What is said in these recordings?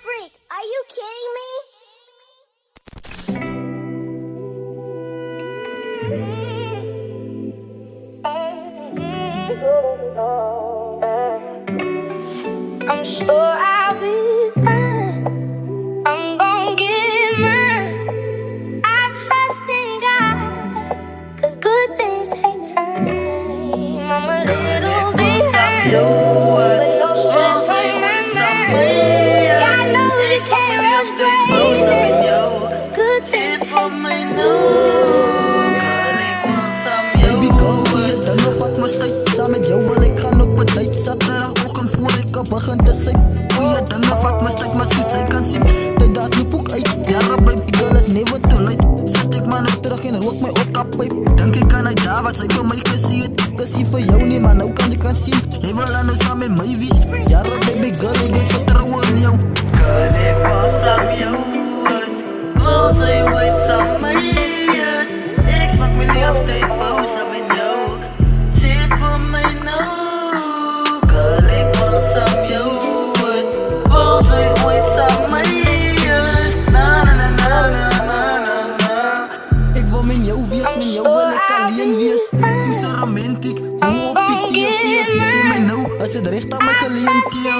freak. Are you kidding me? I'm sure I'll be fine. I'm gon' get mine. I trust in God, 'cause good things take time. I'm a little behind, but no stress on my mind. God knows you can't rush great. Good things take time. Baby girl, goeie dinge vat my tyd. Saam met jou wil ek gaan op 'n date. Saterdagoggend voor ek op begin te sy. Goeie dinge vat my tyd, maar soos sy kan sien, tyd dat loop ook uit. Jare baby girl is never too late. Sit ek maar nou terug en rook my okkapyp. Dink ek kan hy daar wat sy vir my gesê het. Kusie vir jou nie, maar nou kan jy kan sien. Jy wil aan nou saam met my wees. Jare baby girl, ek het vertroue in jou. Girl, ek wil saam jou wees. Wil sy ooit saam my is. Ek smaak my leeftijd bou saam met jou. Sê het vir my nou. Girl, ek wil saam jou wees. Wil sy ooit saam my is. Na na na na na na na na. Ek wil met jou wees, met jou wil ek alleen wees. Soos 'n romantiek, hoe op die TV. Sê my nou, as dit recht aan my geleenthede.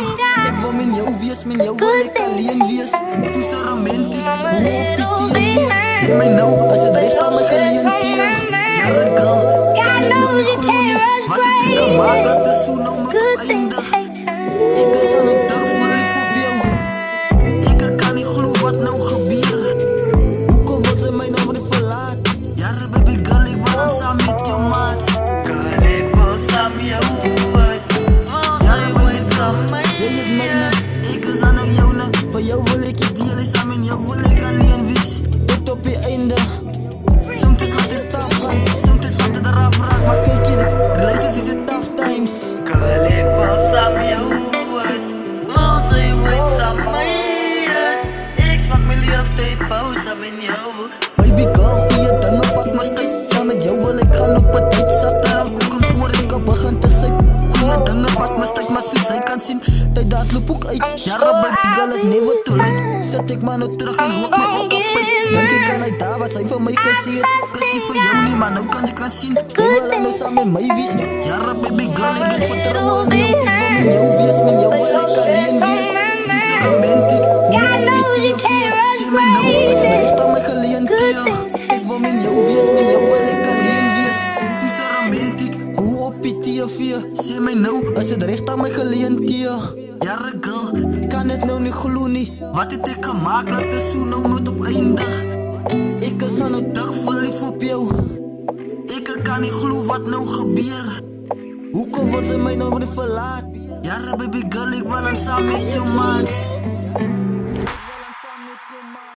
Ek wil met jou wees, met jou wil ek alleen wees. Soos 'n romantiek, hoe op die TV. Sê my nou, as dit recht aan my geleenthede. Jare girl, kan ek nou nie glo nie. Wat het ek gemaak, dat dit so nou moet eindig. Ek is aan het dik verlief op jou. Ek kan nie glo wat nou gebeur. Hoekom wil sy my nou nie verlaat? Jare baby girl, ek wil saam met jou maat. Girl, ek wil saam jou wees. Wil sy ooit saam my Jy is myne, ek is aan joune. Vir jou wil ek die deel, saam en jou wil ek alleen wees. Tot op die einde. Soms gaat het staf gaan, soms gaat het eraf raak. Maar kyk jy, relaties is het tough times. Girl, ek wil saam jou wees. Wil sy ooit saam my is. Ek smaak my leeftijd bou saam met jou. Baby girl, goeie dinge vat my tyd. Saam met jou wil ek gaan op 'n date. Saterdagoggend voor ek op begin te sy. Goeie dinge vat my tyd, maar soos sy kan sien, tyd dat loop ook uit. Jare baby girl is never too late. Sit ek maar nou terug en rook my okkapyp. Dink ek kan hy daar wat sy vir my gesê het. Kusie vir jou nie, maar nou kan jy kan sien. Jy wil aan nou saam met my wees. Jare baby girl, ek het vertroue in jou. Ek wil met jou wees, met jou wil ek alleen wees. Soos 'n romantiek, hoe op die TV. Sê my nou, as dit recht aan my geleenthede. Ek wil met jou wees, met jou wil ek alleen wees. Soos 'n romantiek, hoe op die TV. Sê my nou, as dit recht aan my geleenthede. Jare girl, kan dit nou nie glo nie. Wat het ek gemaak, dat dit so nou moet opeindig. Ek is aan nou dik verlief op jou. Ek kan nie glo wat nou gebeur. Hoekom wil sy my nou nie verlaat? Jare baby girl, ek wil aan saam met jou maat.